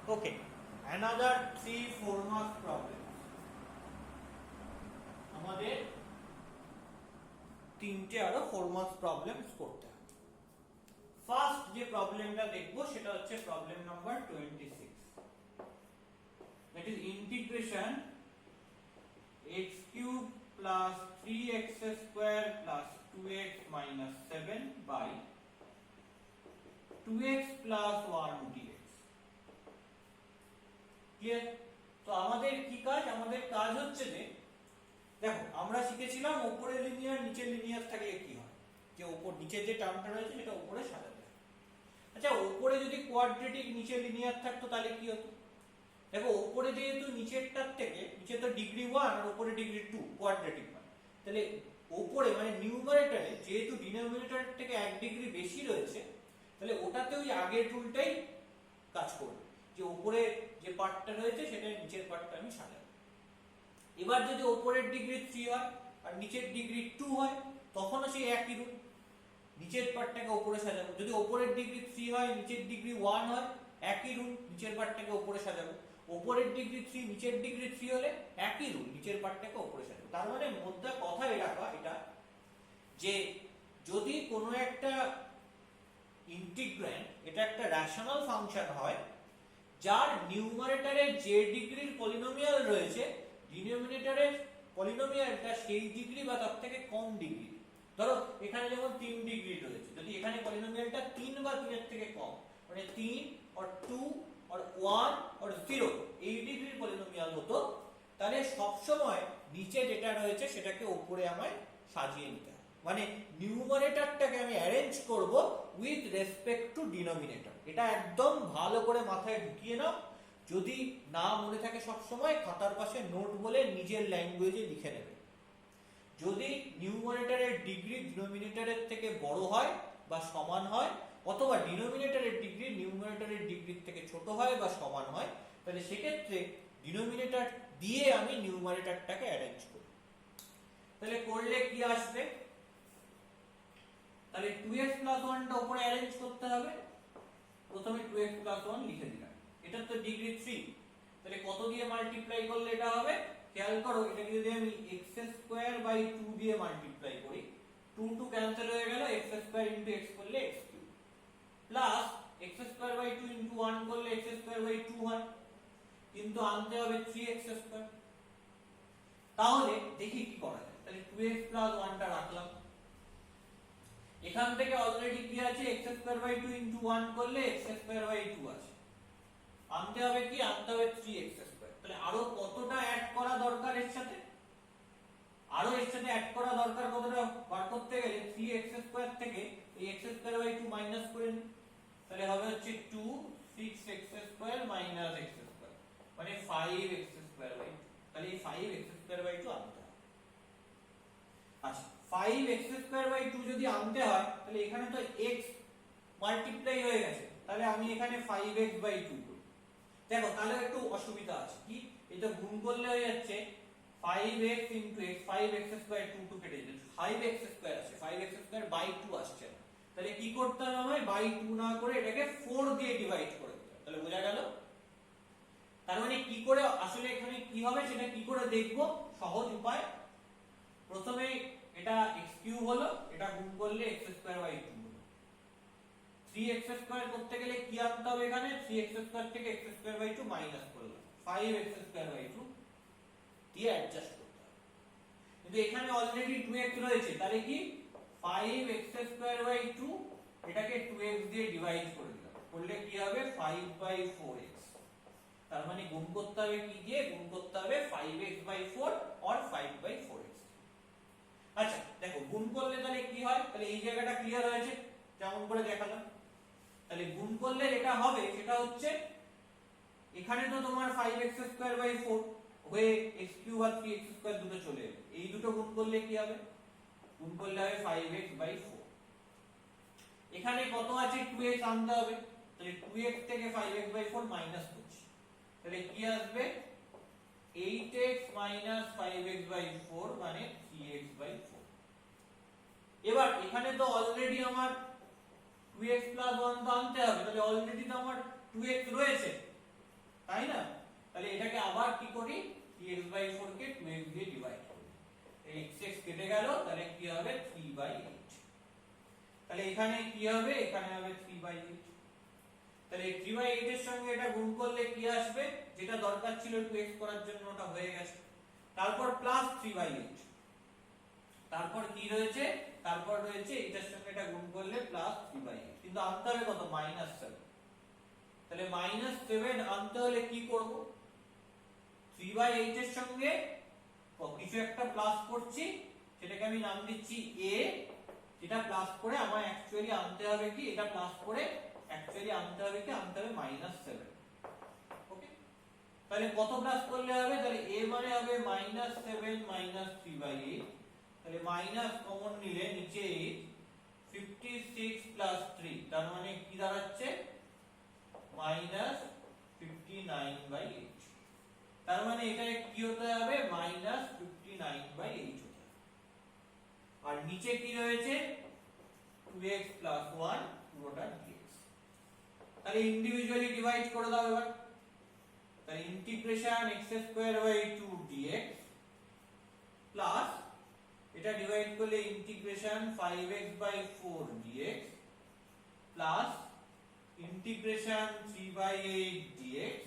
Okay, another 3-4 mark problem. আমাদের তিনটে আরো 4 mark problems করতে হবে। ফার্স্ট যে প্রবলেমটা দেখবো সেটা হচ্ছে problem number 26, that is integration x cube plus 3x square plus 2x minus 7 by 2x plus 1 dx. Clear? তো আমাদের কি কাজ? আমাদের কাজ হচ্ছে যে দেখো আমরা শিখেছিলাম উপরে লিনিয়ার নিচে লিনিয়ার থাকলে কি হয়, যে উপর নিচে যে টার্মটা রয়েছে সেটা উপরে সাজাতে হয়। আচ্ছা, উপরে যদি কোয়াড্রেটিক নিচে লিনিয়ার থাকতো তাহলে কি হতো? দেখো উপরে যেহেতু নিচেরটার থেকে, নিচে তো ডিগ্রি 1 আর উপরে ডিগ্রি 2 কোয়াড্রেটিক হয়, তাহলে উপরে মানে নিউমারেটরে যেহেতু ডিনোমিনেটরের থেকে 1 ডিগ্রি বেশি রয়েছে, তাহলে ওটাতে ওই আগের রুলটাই কাজ করবে, যে উপরে যে পার্টটা রয়েছে সেটা নিচের পার্টটা আমি সাজাবো। এবার যদি উপরের ডিগ্রি 3 হয় আর নিচের ডিগ্রি 2 হয়, তখনও সেই একই রুল, নিচের পার্টটাকে উপরে সাজাবো। যদি উপরের ডিগ্রি 3 হয় নিচের ডিগ্রি 1 হয়, একই রুল, নিচের পার্টটাকে উপরে সাজাবো। উপরের ডিগ্রি 3 নিচের ডিগ্রি 3 হলে একই রুল, নিচের পার্টটাকে উপরে সাজাবো। তার মানে মোদ্দা কথা এটা যে যদি কোনো একটা ইন্টিগ্র্যান্ড, এটা একটা রেশনাল ফাংশন হয় যার নিউমারেটরে যে ডিগ্রির পলিনোমিয়াল রয়েছে, ডিনোমিনেটরের পলিনোমিয়ালটা সেই ডিগ্রি বা তার থেকে কম ডিগ্রি। ধরো এখানে যেমন 3 ডিগ্রি রয়েছে, যদি এখানে পলিনোমিয়ালটা 3 বা 3 এর থেকে কম, মানে 3 or 2 or 1 or 0 এই ডিগ্রির পলিনোমিয়াল হতো, তাহলে সব সময় নিচে যেটা রয়েছে সেটাকে উপরে আমায় সাজিয়ে নিতে হবে। মানে নিউমারেটরটাকে আমি অ্যারেঞ্জ করব উইথ রেসপেক্ট টু ডিনোমিনেটর। এটা একদম ভালো করে মাথায় ঢুকিয়ে নাও। যদি না মনে থাকে সব সময় খাতার পাশে নোট বলে নিজের ল্যাঙ্গুয়েজে লিখে নেবে। যদি নিউমারেটরের ডিগ্রি ডিনোমিনেটরের থেকে বড় হয় বা সমান হয়, অথবা ডিনোমিনেটরের ডিগ্রি নিউমারেটরের ডিগ্রির থেকে ছোট হয় বা সমান হয়, তাহলে সেক্ষেত্রে ডিনোমিনেটর দিয়ে আমি নিউমারেটরটাকে অ্যারেঞ্জ করি। তাহলে করলে কি আসবে? তাহলে 2x plus 1 টা উপরে অ্যারেঞ্জ করতে হবে। প্রথমে 2x plus 1 লিখে দিলাম, এটা তো ডিগ্রি 3, তাহলে কত দিয়ে মাল্টিপ্লাই করলে এটা হবে? খেয়াল করো, এটাকে যদি আমি x স্কয়ার বাই 2 দিয়ে মাল্টিপ্লাই করি, 2 2 ক্যান্সেল হয়ে গেল, x স্কয়ার ইনটু x করলে x cube plus x square by 2 into 1 করলে x স্কয়ার বাই 2 হয়, কিন্তু আনতে হবে 3x স্কয়ার। তাহলে দেখি কি করা যায়। তাহলে 2x plus 1 টা রাখলাম, এখান থেকে অলরেডি কি আছে, x স্কয়ার বাই 2 ইনটু 1 করলে x স্কয়ার বাই 2 আছে, আনতে হবে কি? আনতে হবে 3x স্কয়ার। তাহলে আরো কতটা অ্যাড করা দরকার এর সাথে? আরো এর সাথে অ্যাড করা দরকার কতটা বার করতে গেলে 3x স্কয়ার থেকে এই x স্কয়ার বাই 2 মাইনাস করে নিই, তাহলে হবে হচ্ছে 2 6x square minus x square, মানে 5x স্কয়ার বাই 2। তাহলে এই 5x স্কয়ার বাই 2 আনতে হবে। আচ্ছা, 5x স্কয়ার বাই 2 যদি আনতে হয়, তাহলে এখানে তো x মাল্টিপ্লাই হয়ে গেছে, তাহলে আমি এখানে 5x বাই 2 করি। দেখো তাহলে একটু অসুবিধা আছে, কি? এটা গুণ করলে হয়ে যাচ্ছে 5x into x, 5x square 2 2 কেটে যাবে, 5x স্কয়ার আছে, 5x স্কয়ার বাই 2 আসছে। তাহলে কি করতে হবে আমায়? বাই 2 না করে এটাকে 4 দিয়ে ডিভাইড করে দিতে হবে। তাহলে বোঝা গেল? তার মানে কি করে আসলে এখানে কি হবে সেটা কি করে দেখব? সহজ উপায়, প্রথমে এটা x কিউব হলো, এটা গুণ করলে x স্কয়ার বাই 2 হলো। 3x স্কয়ার করতে গেলে কি আনতে হবে? এখানে 3x স্কয়ার থেকে x স্কয়ার বাই 2 মাইনাস করলাম, 5x স্কয়ার বাই 2 দিয়ে অ্যাডজাস্ট করতে হবে। কিন্তু এখানে অলরেডি 2x রয়েছে, তাহলে কি 5x স্কয়ার বাই 2 এটাকে 2x দিয়ে ডিভাইড করে দিলাম, করলে কি হবে? 5 বাই 4x। তার মানে গুণ করতে হবে কি দিয়ে? গুণ করতে হবে 5x by 4 or 5 by 4x। আচ্ছা দেখো গুণ করলে তাহলে কি হয়? তাহলে এই জায়গাটা ক্লিয়ার হয়েছে যেমন করে দেখালাম। তাহলে গুণ করলে যেটা হবে সেটা হচ্ছে, এখানে তো তোমার 5x স্কয়ার বাই 4 হয়ে x কিউব আর 3x স্কয়ার দুটো চলে যাবে, এই দুটো গুণ করলে কি হবে? গুণ করলে হবে 5x বাই 4। এখানে কত আছে? 2x আনতে হবে, তাহলে 2x থেকে 5x বাই 4 মাইনাস করছি, তাহলে কি আসবে? 8x মাইনাস 5x বাই 4 মানে 3x বাই 4। এবার এখানে তো অলরেডি আমার 2x plus 1 তো আনতে হবে, তাহলে অলরেডি তো আমার 2x রয়েছে, তাই না? তাহলে এটাকে আবার কি করি, 3x/4 কে 2x দিয়ে ডিভাইড করি, এই x কেটে গেল, তাহলে কি হবে 3/8। তাহলে এখানে কি হবে, এখানে হবে 3/8। তাহলে 3/8 এর সঙ্গে এটা গুণ করলে কি আসবে, যেটা দরকার ছিল 2x করার জন্য ওটা হয়ে গেছে। তারপর প্লাস 3/8, তারপর কি রয়েছে, তারপর রয়েছে এটার সঙ্গে এটা গুণ করলে প্লাস 3/8, কিন্তু আনতে হবে কত, -7। তাহলে -7 আনতে হলে কি করব, 3/8 এর সঙ্গে কিছু একটা প্লাস করছি, সেটাকে আমি নাম দিচ্ছি a, যেটা প্লাস করে আমার অ্যাকচুয়ালি আনতে হবে কি, এটা প্লাস করে অ্যাকচুয়ালি আনতে হবে কি, আনতে হবে -7। ওকে, তাহলে কত প্লাস করলে হবে, তাহলে a মানে হবে -7 -3/8, তাহলে মাইনাস কমন নিলে নিচে 56 প্লাস 3, তার মানে কি দাঁড়াচ্ছে -59/8। তার মানে এটা কি হতে হবে, -59/8 হতে হবে। আর নিচে কি রয়েছে, 2x + 1 পুরোটা dx। তাহলে ইন্ডিভিজুয়ালি ডিভাইড করে দাও এবার। তাহলে ইন্টিগ্রেশন x²/2 dx প্লাস এটা ডিভাইড করলে integration 5x/4 dx plus integration 3/8 dx,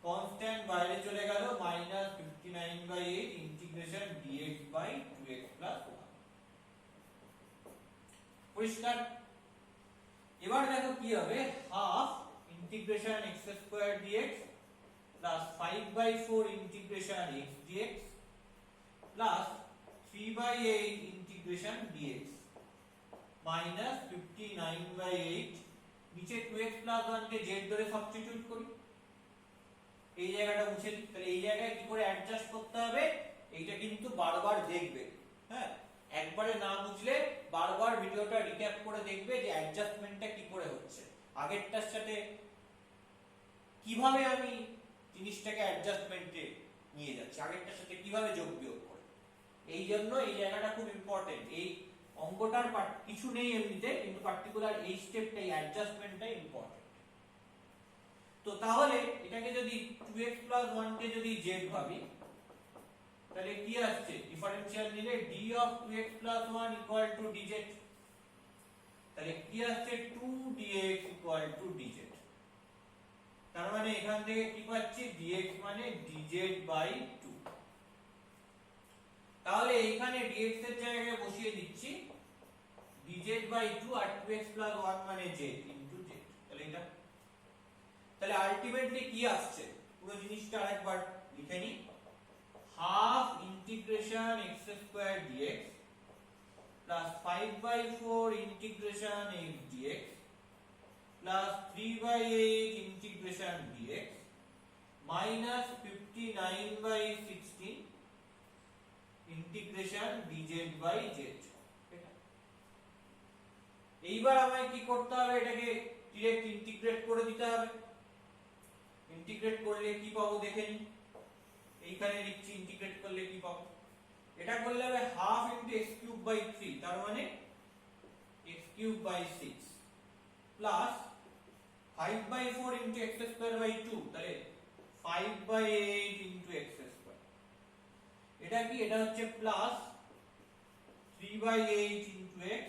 constant বাইরে চলে গেল, -59/8 ইন্টিগ্রেশন dx/2x + 1। পরিষ্কার? এবার দেখো কি হবে, half integration x² dx plus 5/4 integration x dx plus 3/8 integration dx minus 59/8, নিচে 2x + 1 কে z ধরে সাবস্টিটিউট করি, এই জায়গাটা মুছে দিই। তাহলে এই জায়গায় কি করে অ্যাডজাস্ট করতে হবে, এইটা কিন্তু বারবার দেখবে, হ্যাঁ, একবারে না বুঝলে বারবার ভিডিওটা রিক্যাপ করে দেখবে যে অ্যাডজাস্টমেন্টটা কি করে হচ্ছে, আগেরটার সাথে কিভাবে আমি জিনিসটাকে অ্যাডজাস্টমেন্টে নিয়ে যাচ্ছি, আগেরটার সাথে কিভাবে যোগ বিয়োগ করে। এই জন্য এই জায়গাটা খুব ইম্পর্টেন্ট, এই অঙ্কটার কিছু নেই এমনিতে, কিন্তু পার্টিকুলার এই স্টেপটাই, অ্যাডজাস্টমেন্টটাই ইম্পর্টেন্ট। তো তাহলে এটাকে যদি 2x + 1 কে যদি z ভাবি, তাহলে কি আসছে, ডিফারেনশিয়াল নিলে d of 2x + 1 = dz, তাহলে কি আসছে 2dx = dz। তার মানে এখান থেকে কি পাচ্ছি, dx মানে dz/2। তাহলে এখানে dx এর জায়গায় বসিয়ে দিচ্ছি dz/2 আর 2x + 1 মানে z * z। তাহলে এটা, তাহলে আলটিমেটলি কি আসছে, পুরো জিনিসটা আরেকবার লিখে নি, half integration x² dx plus 5/4 integration x dx plus 3/8 integration dx minus 59/16 integration dz/z। এইবার আমায় কি করতে হবে, এটাকে ডাইরেক্ট ইন্টিগ্রেট করে দিতে হবে। ইন্টিগ্রেট করলে কি পাবো দেখে নি, এইখানে লিখছি ইন্টিগ্রেট করলে কি পাবো, এটা করলে হবে হাফ ইনটু x³/3, তার মানে x³/6 প্লাস 5/4 ইনটু x²/2, তাহলে 5/8 ইনটু x²। এটা কি, এটা হচ্ছে plus 3/8 into x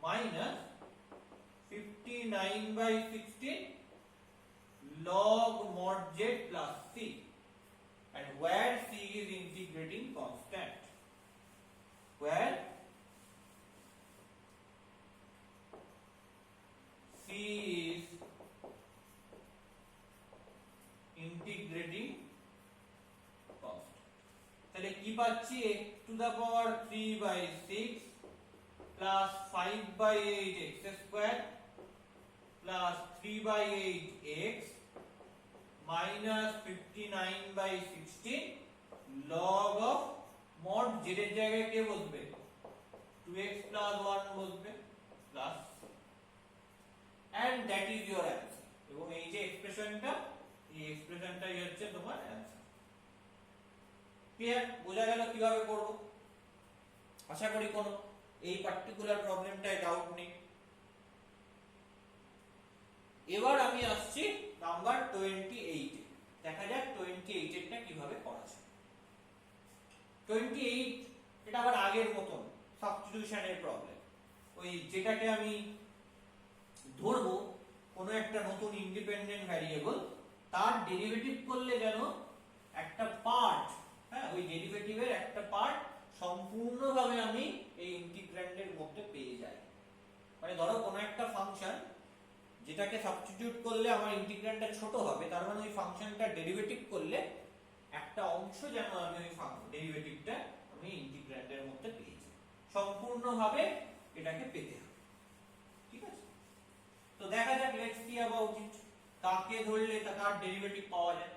minus 59/16 log mod z plus c, and where c is integrating constant, where c is integrating constant। তাহলে কি পাচ্ছি, x⁴ plus 5/8 x² plus 3/8 x minus 59/16 log of mod z এর জায়গায় কে বসবে, 2x + 1 বসবে plus, and that is your answer। এবং এই যে এক্সপ্রেশনটা, এই এক্সপ্রেশনটাই হচ্ছে তোমার অ্যানসার। ক্লিয়ার? বোঝা গেল কিভাবে করব? আশা করি কোনো এই পার্টিকুলার প্রবলেমটায় ডাউট নেই। এবার আমি আসছি নাম্বার 28 এ। দেখা যাক 28 এরটা কিভাবে করা যায়। 28 এটা আবার আগের মতন সাবস্টিটিউশনের প্রবলেম। ওই যেটাকে আমি ধরবো কোনো একটা নতুন ইন্ডিপেন্ডেন্ট ভ্যারিয়েবল, তার ডেরিভেটিভ করলে যেন একটা পার্ট, হ্যাঁ ওই ডেরিভেটিভের একটা পার্ট সম্পূর্ণভাবে আমি এই ইন্টিগ্র্যান্ডের মধ্যে পেয়ে যাই। মানে ধরো কোনো একটা ফাংশন যেটাকে সাবস্টিটিউট করলে আমার ইন্টিগ্র্যান্ডটা ছোট হবে, তার মানে ওই ফাংশনটা ডেরিভেটিভ করলে একটা অংশ যেন আমি ওই ডেরিভেটিভটা আমি ইন্টিগ্র্যান্ডের মধ্যে পেয়ে যাই, সম্পূর্ণভাবে এটাকে পেতে হবে। ঠিক আছে, তো দেখা যাক লেটস সি অ্যাবাউট ইট, কাকে ধরলে তার ডেরিভেটিভ পাওয়া যায়।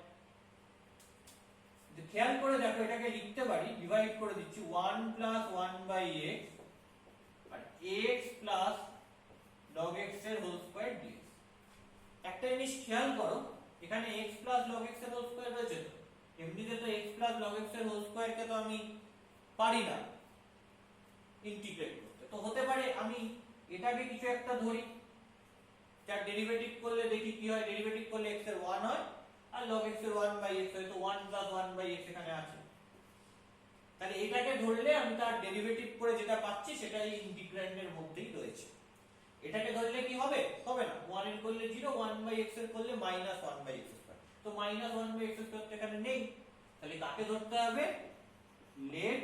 খেয়াল করে দেখো, এটাকে লিখতে পারি, ডিভাইড করে দিচ্ছি 1 প্লাস 1 বাই x আর x প্লাস log x এর হোল স্কয়ার dx। একটা জিনিস খেয়াল করো, এখানে x প্লাস log x এর হোল স্কয়ার রয়েছে, তো এমনিতে তো x প্লাস log x এর হোল স্কয়ার কে তো আমি পারি না ইন্টিগ্রেট করতে। তো হতে পারে আমি এটাকে কিছু একটা ধরি, যার ডেরিভেটিভ করলে দেখি কি হয়। ডেরিভেটিভ করলে x এর 1 হয় আর log x এর 1 বাই x হয়, তো 1 প্লাস 1 বাই x এখানে আছে। তাহলে এটাকে ধরলে আমি তার ডেরিভেটিভ করে যেটা পাচ্ছি সেটা এই ইন্টিগ্র্যান্ডের মধ্যেই রয়েছে। এটাকে ধরলে কি হবে? হবে না। 1 এর করলে 0, 1 বাই x এর করলে মাইনাস 1 বাই x স্কয়ার, তো মাইনাস 1 বাই x স্কয়ার তো এখানে নেই। তাহলে কাকে ধরতে হবে? Let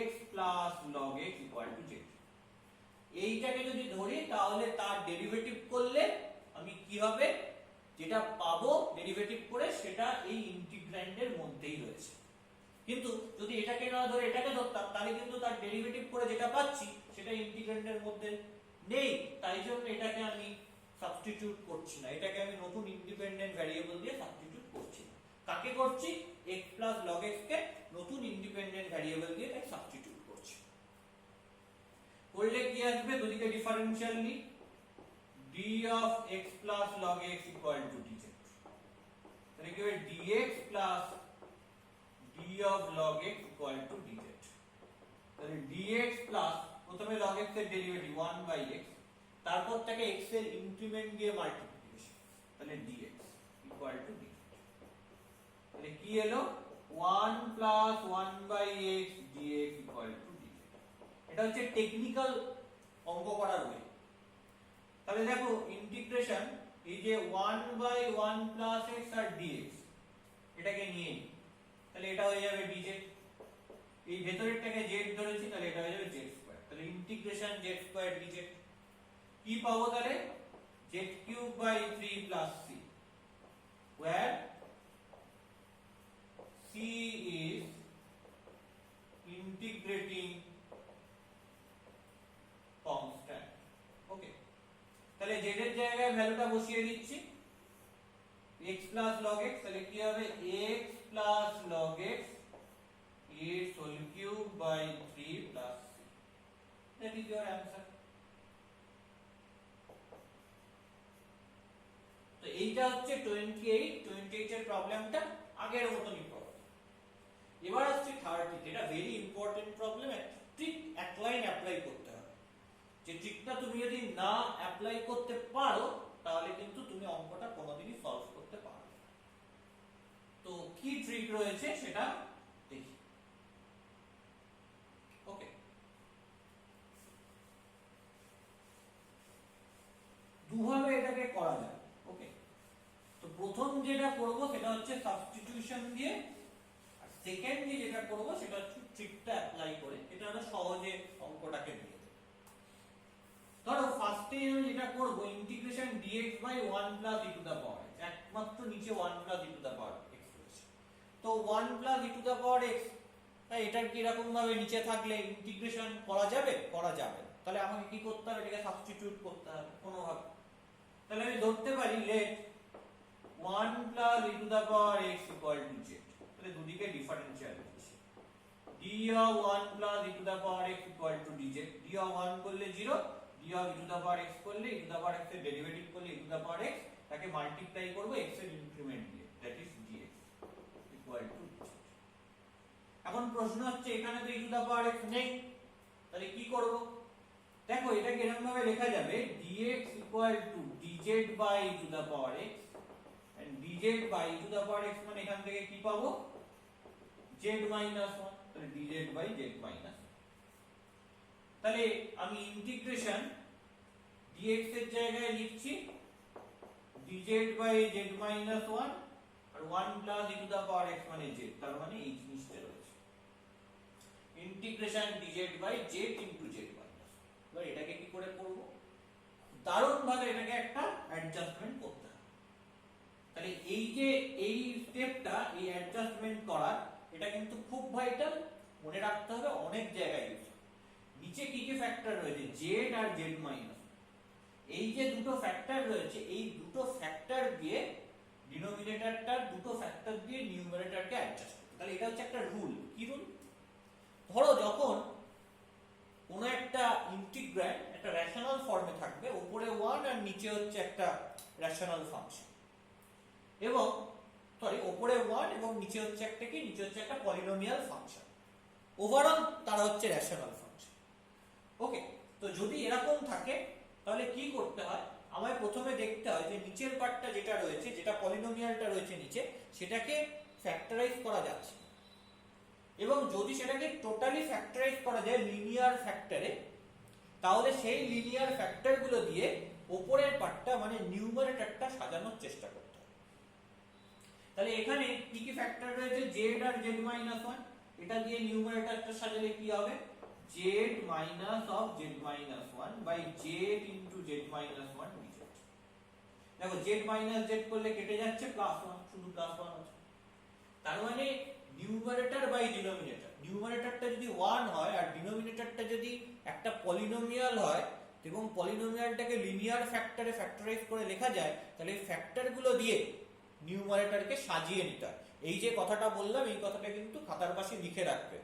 x plus log x equal to z। এইটাকে যদি ধরি তাহলে তার ডেরিভেটিভ করলে আমি কি হবে, যেটা পাবো ডেরিভেটিভ করে সেটা এই ইন্টিগ্র্যান্ডের মধ্যেই রয়েছে। কিন্তু যদি এটাকে না ধরে এটাকে ধরতাম, তাহলে কিন্তু তার ডেরিভেটিভ করে যেটা পাচ্ছি সেটা ইন্টিগ্র্যান্ডের মধ্যে নেই। তাই জন্য এটাকে আমি সাবস্টিটিউট করছি না, এটাকে আমি নতুন ইন্ডিপেন্ডেন্ট ভ্যারিয়েবল দিয়ে সাবস্টিটিউট করছি না। কাকে করছি? x প্লাস log x কে নতুন ইন্ডিপেন্ডেন্ট ভ্যারিয়েবল দিয়ে তাই সাবস্টিটিউট করছি। করলে কি আসবে? দুদিকে ডিফারেনশিয়াল নিই, d of x plus log x equal to dz। তাহলে কি হবে? dx plus d of log x equal to dz। তাহলে dx plus প্রথমে log x এর ডেরিভেটিভ 1 বাই x, তারপর তাকে x এর ইনক্রিমেন্ট দিয়ে মাল্টিপ্লিকেশন, তাহলে dx equal to dz। তাহলে কি এলো? 1 plus 1 by x dx equal to dz। এটা হচ্ছে টেকনিক্যাল অঙ্ক করার ওয়ে। তাহলে দেখো ইন্টিগ্রেশন, এই যে 1 বাই 1 প্লাস x আর dx, এটাকে নিয়ে নিই, তাহলে এটা হয়ে যাবে dz। এই ভেতরেরটাকে z ধরেছি, তাহলে এটা হয়ে যাবে z স্কয়ার। তাহলে ইন্টিগ্রেশন z স্কয়ার dz কি পাবো? তাহলে z cube by 3 plus c, where c is integrating constant। Okay, তাহলে z এর জায়গায় ভ্যালুটা বসিয়ে দিচ্ছি, x plus log x, তাহলে কি হবে? x plus log x is whole cube by 3 plus c। That is your answer। তো এইটা হচ্ছে 28 এর প্রবলেমটা আগের মতনই প্রবলেম। এবার আসছে 30, এটা ভেরি ইম্পর্টেন্ট প্রবলেম। ট্রিক এক লাইন অ্যাপ্লাই করতে হবে, যে ট্রিকটা তুমি যদি না অ্যাপ্লাই করতে পারো তাহলে কিন্তু তুমি অঙ্কটা কোনোদিনই সলভ করতে পারবে না। তো কি ট্রিক রয়েছে সেটা দেখি। ওকে, দুভাবে এটাকে করা যায়। ওকে, তো প্রথম যেটা করব সেটা হচ্ছে সাবস্টিটিউশন দিয়ে, আর সেকেন্ডলি যেটা করব সেটা হচ্ছে ট্রিকটা অ্যাপ্লাই করে। এটা আরো সহজে অঙ্কটাকে দিয়ে দেবে। ধরো ফার্স্টে আমি যেটা করব, integration dx by 1 plus e to the power x, একমাত্র নিচে 1 plus e to the power x রয়েছে, তো 1 plus e to the power x, তাই এটার কি এরকম ভাবে নিচে থাকলে ইন্টিগ্রেশন করা যাবে? করা যাবে না। তাহলে আমাকে কি করতে হবে? এটাকে সাবস্টিটিউট করতে হবে কোনোভাবে। তাহলে আমি ধরতে পারি let 1 plus e to the power x equal to z। তাহলে দুদিকে ডিফারেনশিয়াল দিচ্ছি, d of 1 plus e to the power x equal to dz। d of 1 করলে 0, d of e to the power x করলে e to the power x এর derivative করলে e to the power x, তাকে multiply করব x এর increment দিয়ে, that is dx equal to dz। এখন প্রশ্ন হচ্ছে এখানে তো e to the power x নেই, তাহলে কি করব? দেখো এটাকে এরকম ভাবে লেখা যাবে dx equal to dz by e to the power x and dz by e to the power x মানে এখান থেকে কি পাবো z minus 1, তাহলে dz by z minus 1। তাহলে আমি ইন্টিগ্রেশন dx এর জায়গায় লিখছি dz by z minus 1 R 1 plus e to the power x মানে z, তার মানে এই জিনিসটা রয়েছে integration dz by z into z minus 1। এবার এটাকে কি করে করব, দারুণ ভাবে এটাকে একটা অ্যাডজাস্টমেন্ট করতে হবে। তাহলে এই যে এই স্টেপটা, এই অ্যাডজাস্টমেন্ট করার, এটা কিন্তু খুব ভাইটাল, মনে রাখতে হবে, অনেক জায়গায় ইউজ। নিচে কি কি ফ্যাক্টর রয়েছে z আর z মাইনাস, এই যে দুটো ফ্যাক্টর রয়েছে, এই দুটো ফ্যাক্টর দিয়ে ডিনোমিনেটরটার দুটো ফ্যাক্টর দিয়ে নিউমারেটরকে অ্যাডজাস্ট করতে। তাহলে এটা হচ্ছে একটা রুল। কি রুল? ধরো যখন কোন একটা ইন্টিগ্র্যান্ড একটা রেশনাল ফর্মে থাকবে, উপরে 1 আর নিচে হচ্ছে একটা রেশনাল ফাংশন, এবং উপরে 1 এবং নিচে হচ্ছে একটা কি, নিচে হচ্ছে একটা পলিনোমিয়াল ফাংশন, ওভারঅল তারা হচ্ছে রেশনাল ফাংশন। ওকে, তো যদি এরকম থাকে তাহলে কি করতে হয়, আমায় প্রথমে দেখতে হয় যে নিচের পার্টটা যেটা রয়েছে, যেটা পলিনোমিয়ালটা রয়েছে নিচে, সেটাকে ফ্যাক্টরাইজ করা যাচ্ছে, এবং যদি সেটাকে টোটালি ফ্যাক্টরাইজ করা যায় লিনিয়ার ফ্যাক্টরে, তাহলে সেই লিনিয়ার ফ্যাক্টরগুলো দিয়ে উপরের পার্টটা মানে নিউমারেটরটা সাজানোর চেষ্টা করতে হবে। তাহলে এখানে কি কি ফ্যাক্টর রয়েছে, z আর z minus 1, এটা দিয়ে নিউমারেটরটা সাজালে কি হবে, z minus of z minus 1 by z into z minus 1 dz। দেখো z minus z করলে কেটে যাচ্ছে, প্লাস 1, শুধু প্লাস 1 আছে। তার মানে নিউমারেটর বাই ডিনোমিনেটর, নিউমারেটরটা যদি 1 হয় আর ডিনোমিনেটরটা যদি একটা পলিনোমিয়াল হয়, এবং পলিনোমিয়ালটাকে লিনিয়ার ফ্যাক্টরে ফ্যাক্টরাইজ করে লেখা যায়, তাহলে এই ফ্যাক্টরগুলো দিয়ে নিউমারেটরকে সাজিয়ে নিতে হয়। এই যে কথাটা বললাম, এই কথাটা কিন্তু খাতার পাশে লিখে রাখবে।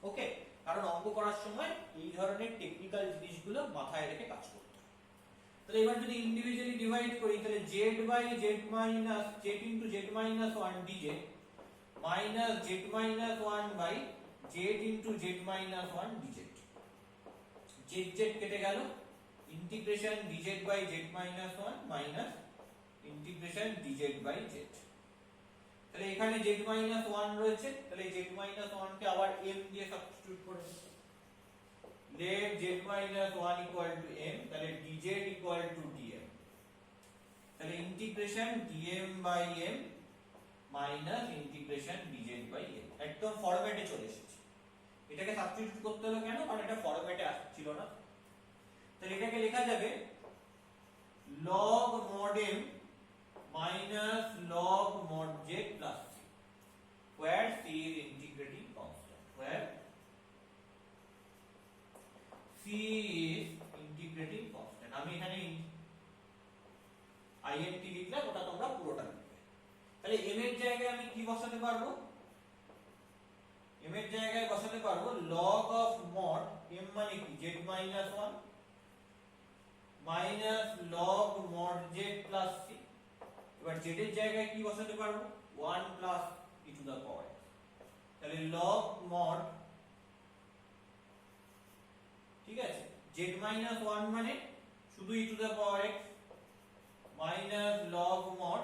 ওকে, কারণ অঙ্ক করার সময় এই ধরনের টেকনিক্যাল জিনিসগুলো মাথায় রেখে কাজ করতে হয়। তাহলে এবার যদি ইন্ডিভিজুয়ালি ডিভাইড করি, তাহলে z by z minus z into z minus 1 dz minus z minus 1 by z into z minus 1 dz, z z কেটে গেল, integration dz by z minus 1 minus integration dz by z। তাহলে এখানে z minus 1 রয়েছে, তাহলে z minus 1 কে আবার m দিয়ে substitute করে দিই, let z minus 1 equal to m, তাহলে dz equal to dm, তাহলে integration dm by m minus integration dz by m, একদম ফরম্যাটে চলে এসেছে। এটাকে সাবস্টিটিউট করতে হলো কেন, কারণ এটা ফরম্যাটে আসছিল না। তাহলে এটাকে লেখা যাবে log mod m minus log mod z plus c, where c is integrating constant, where c is integrating constant। আমি এখানে int লিখলাম, ওটা তোমরা পুরোটা লিখবে। তাহলে m এর জায়গায় আমি কি বসাতে পারবো, m এর জায়গায় বসাতে পারবো log of mod m মানে কি, z minus 1 minus log mod z plus c। এবার z এর জায়গায় কি বসাতে পারবো, 1 plus e to the power x, তাহলে log mod, ঠিক আছে, z minus 1 মানে শুধু e to the power x minus log mod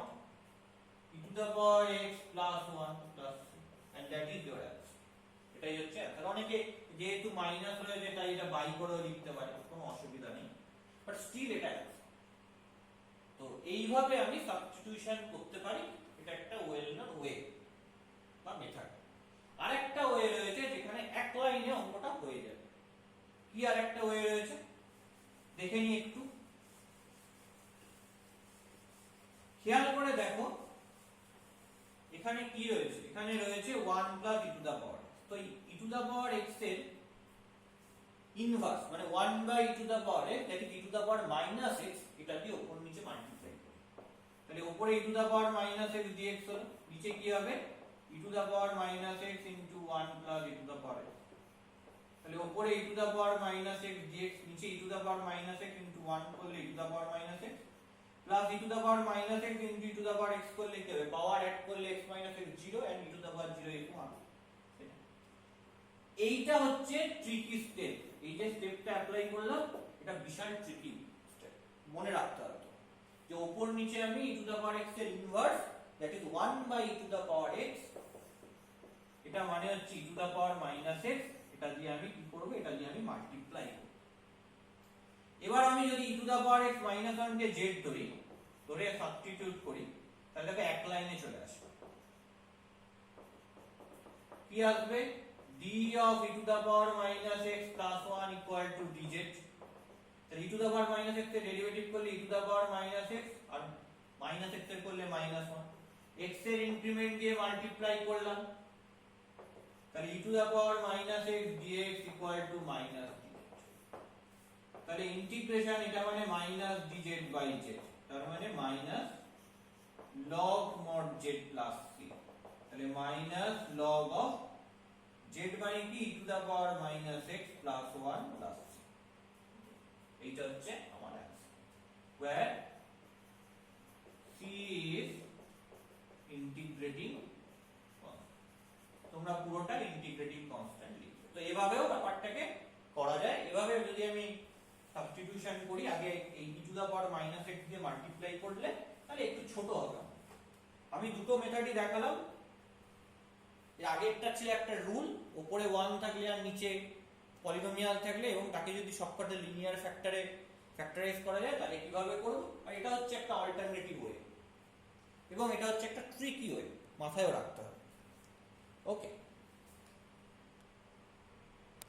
e to the power x plus 1 plus c, and that is your answer। এটাই হচ্ছে answer. অনেকে যেহেতু minus রয়েছে তাই এটা বাই করেও লিখতে পারে, কোনো অসুবিধা নেই, বাট স্টিল এটা অ্যান্সার। তো এইভাবে আমি সাবস্টিটিউশন করতে পারি, এটা একটা ওয়েল নন ওয়ে বা মেথড। আরেকটা ওয়ে রয়েছে যেখানে এক লাইনে অঙ্কটা হয়ে যাবে। কি আরেকটা ওয়ে রয়েছে দেখে নি একটু, খেয়াল করে দেখো এখানে কি রয়েছে, এখানে রয়েছে 1 plus e to the power x। তো e to the power x এর ইনভার্স মানে 1 by e to the power x, that is e to the power minus x, এটা দিয়ে উপর নিচে মাল্টিপ্লাই করি, তাহলে উপরে e to the power minus x dx হলো, নিচে কি হবে e to the power minus x into 1 plus e to the power x, তাহলে উপরে e to the power minus x dx, নিচে e to the power minus x into 1 করলে e to the power minus x plus e to the power minus x into e to the power x করলে কি হবে, পাওয়ার add করলে x minus x 0 and e to the power 0 is 1। এইটা হচ্ছে tricky step, এই যে স্টেপটা apply করলাম এটা বিশাল ট্রিকি স্টেপ, মনে রাখতে হবে তো যে উপর নিচে আমি e to the power x এর inverse that is 1 by e to the power x, এটা মানে হচ্ছে e to the power minus x, এটা দিয়ে আমি কি করব, এটা দিয়ে আমি মাল্টিপ্লাই করব। এবার আমি যদি e to the power x minus 1 কে z ধরে সাবস্টিটিউট করি তাহলে দেখো এক লাইনে চলে আসবে। কি আসবে, d of e to the power minus x plus 1 equal to dz। তাহলে e to the power minus x এর ডেরিভেটিভ করলে e to the power minus x আর মাইনাস x এর করলে মাইনাস 1, x এর ইনক্রিমেন্ট দিয়ে মাল্টিপ্লাই করলাম, তাহলে e to the power minus x dx equal to minus dz। তাহলে ইন্টিগ্রেশন এটা মানে মাইনাস dz বাই z, তার মানে minus log mod z plus c, তাহলে মাইনাস log of z মানে কি e to the power minus x plus 1 plus c, এইটা হচ্ছে আমার answer, where c is integrating constant। তোমরা পুরোটা ইন্টিগ্রেটিং কনস্ট্যান্ট লিখবে। তো এভাবেও ব্যাপারটাকে করা যায়। এভাবে যদি আমি সাবস্টিটিউশন করি, আগে এই e to the power minus x দিয়ে মাল্টিপ্লাই করলে তাহলে একটু ছোট হবে। আমি দুটো মেথডই দেখালাম, এর আগেরটা ছিল একটা রুল, উপরে 1 থাকলে আর নিচে পলিনোমিয়াল থাকলে এবং তাকে যদি সবকটা লিনিয়ার ফ্যাক্টরে ফ্যাক্টরাইজ করা যায় তাহলে কিভাবে করব, আর এটা হচ্ছে একটা অল্টারনেটিভ ওয়ে এবং এটা হচ্ছে একটা ট্রিকি ওয়ে, মাথায়ও রাখতে হবে। ওকে।